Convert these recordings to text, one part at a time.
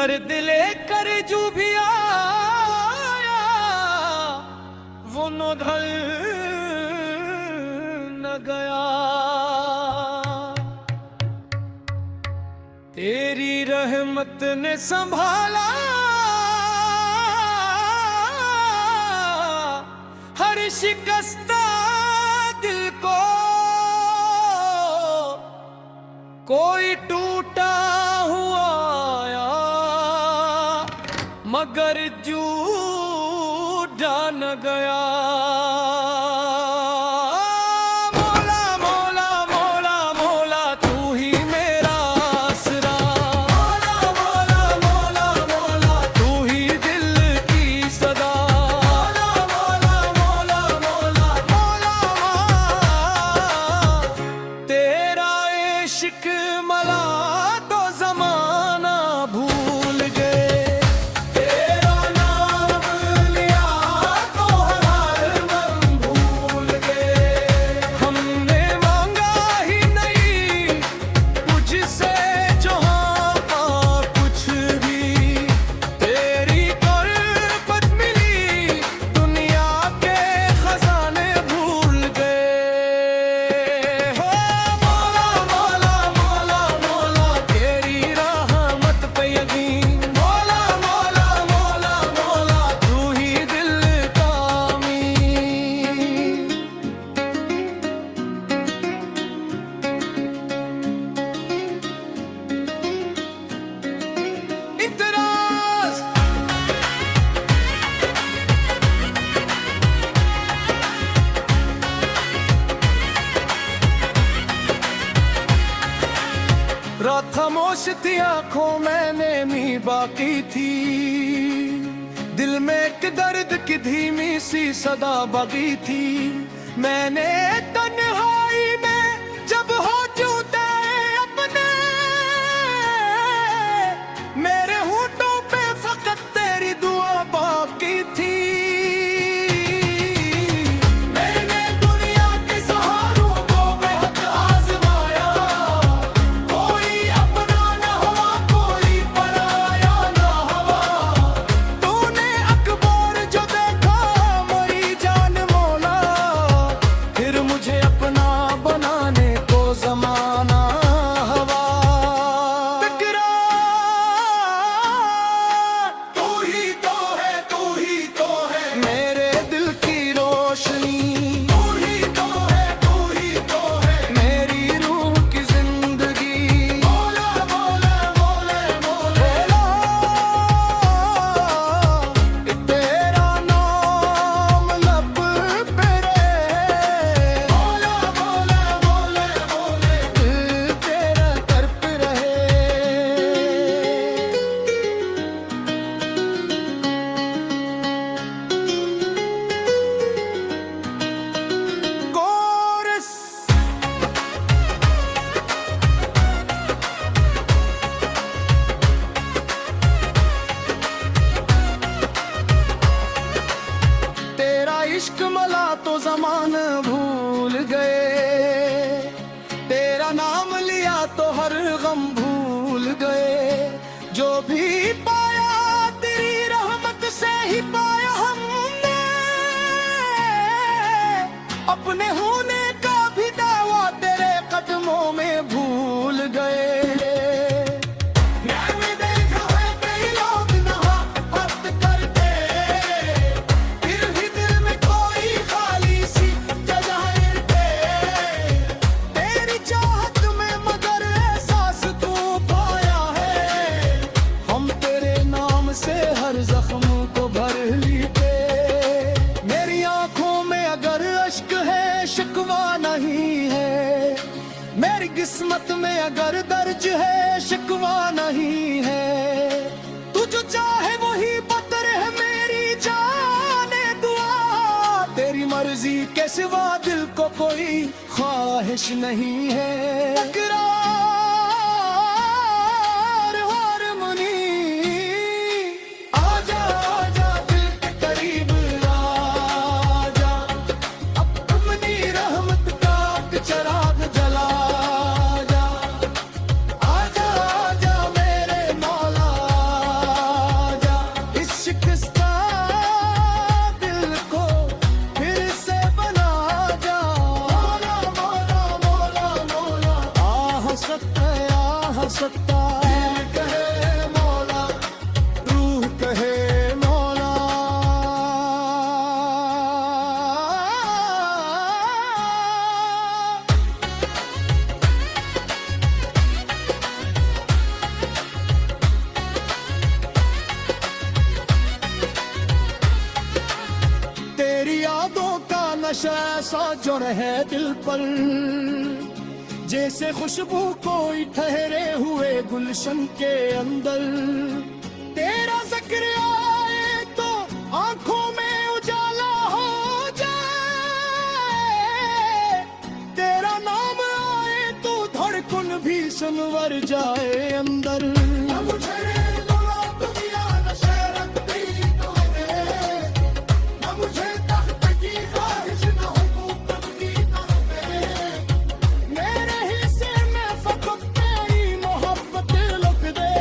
दर्द लेकर जो भी आया वो ढल न गया। तेरी रहमत ने संभाला हर शिकस्ता दिल को, कोई टूटा हुआ आया मगर टूटा न गया। मौला मौला मौला मौला तू ही मेरा आसरा, मौला मौला मौला मौला तू ही दिल की सदा, मौला मौला मौला मौला मौला तेरा इश्क मला तो जमाना भूल गए। तेरा नाम लिया तो हर मन भूल गए। हमने मांगा ही नहीं मुझसे जहाँ पा कुछ भी, तेरी कुर्बत मिली दुनिया के खजाने भूल गए। हो मौला मौला मौला मौला तेरी रहमत पे यकीन, मौला मौला मौला मौला तू ही दिल का अमीन। इतराज रात खामोश थी आंखों में नेमी बाकी थी, दिल में एक दर्द की धीमी सी सदा बाकी थी। मैंने तन्हाई में जब हो जूते अपने, मेरे होठों पे फकत तेरी दुआ बाकी थी। मैंने दुनिया के सहारों को बेहद आजमाया, कोई अपना न हुआ कोई पराया न हुआ। तूने अकबर जो देखा मेरी जान मौला, फिर मुझे अपना बनाने को जमाना हवा। तकरार तू ही तो है, तू ही तो है मेरे दिल की रोशनी, तू ही तो है, तू ही तो है मेरी रूह की जिंदगी। मौला मौला मौला मौला तेरा नाम लब पे रहे, मौला मौला मौला मौला दिल तेरा तरफ रहे। कोरस तेरा इश्क मला तो जमान भूल गए, तेरा नाम लिया तो हर गम भूल गए। जो भी पाया तेरी रहमत से ही पाया हमने, अपने होने का भी दावा तेरे कदमों में भूल गए। मैंने देखा है कई लोग नहात करते, फिर भी दिल में कोई खाली सी जगह रहते। तेरी चाहत में मगर एहसास तू पाया है, हम तेरे नाम से हर जख्म को भर लेते। मेरी आंखों में अगर अश्क है शिकवा नहीं है, मेरी किस्मत में अगर दर्ज है शिकवा नहीं है। तू जो चाहे वही बतर है मेरी जाने दुआ, तेरी मर्जी के सिवा दिल को कोई ख्वाहिश नहीं है। तकरार हारमोनी आजा आजा दिल के करीब आजा, अपनी रहमत का चराग जला जा। आजा आजा मेरे मौला कहा सकता, कहे मौला, रूह कहे मौला। तेरी यादों का नशा ऐसा जो रहे दिल पर, जैसे खुशबू कोई ठहरे हुए गुलशन के अंदर। तेरा जिक्र आए तो आंखों में उजाला हो जाए, तेरा नाम आए तो धड़कन भी सुनवर जाए अंदर। न मुझे लौला दुनिया न शहरत तेरी तौबे, न मुझे तख्त की ख्वाहिश न हुकूमत की तौबे। मेरे हिस्से में फकत तेरी मोहब्बत लिख दे,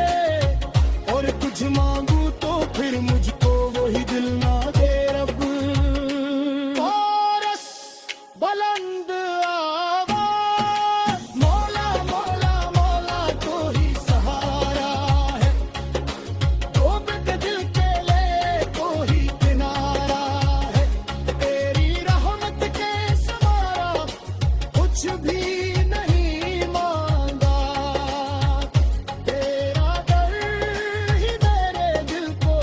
और कुछ मांगू तो फिर मुझको वही दिल ना दे रब। कोरस बुलंद आवाज, मौला मौला मौला तो ही सहारा है, डूब के दिल के ले तो ही किनारा है। तेरी रहमत के सवारा कुछ भी नहीं मांगा, तेरा दर ही मेरे दिल को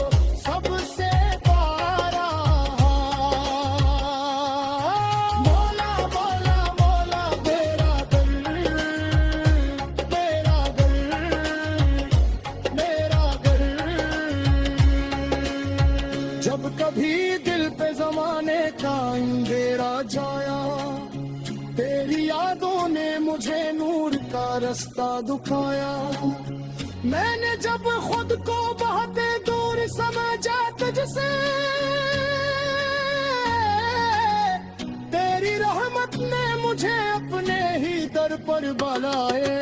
सबसे प्यारा। मौला मौला मौला तेरा दर, तेरा दर मेरा घर। जब कभी दिल पे जमाने का अंधेरा छाया, तेरी यादों ने मुझे नूर का रास्ता दिखाया। मैंने जब खुद को बहुत दूर समझा तुझसे, तेरी रहमत ने मुझे अपने ही दर पर बुलाए।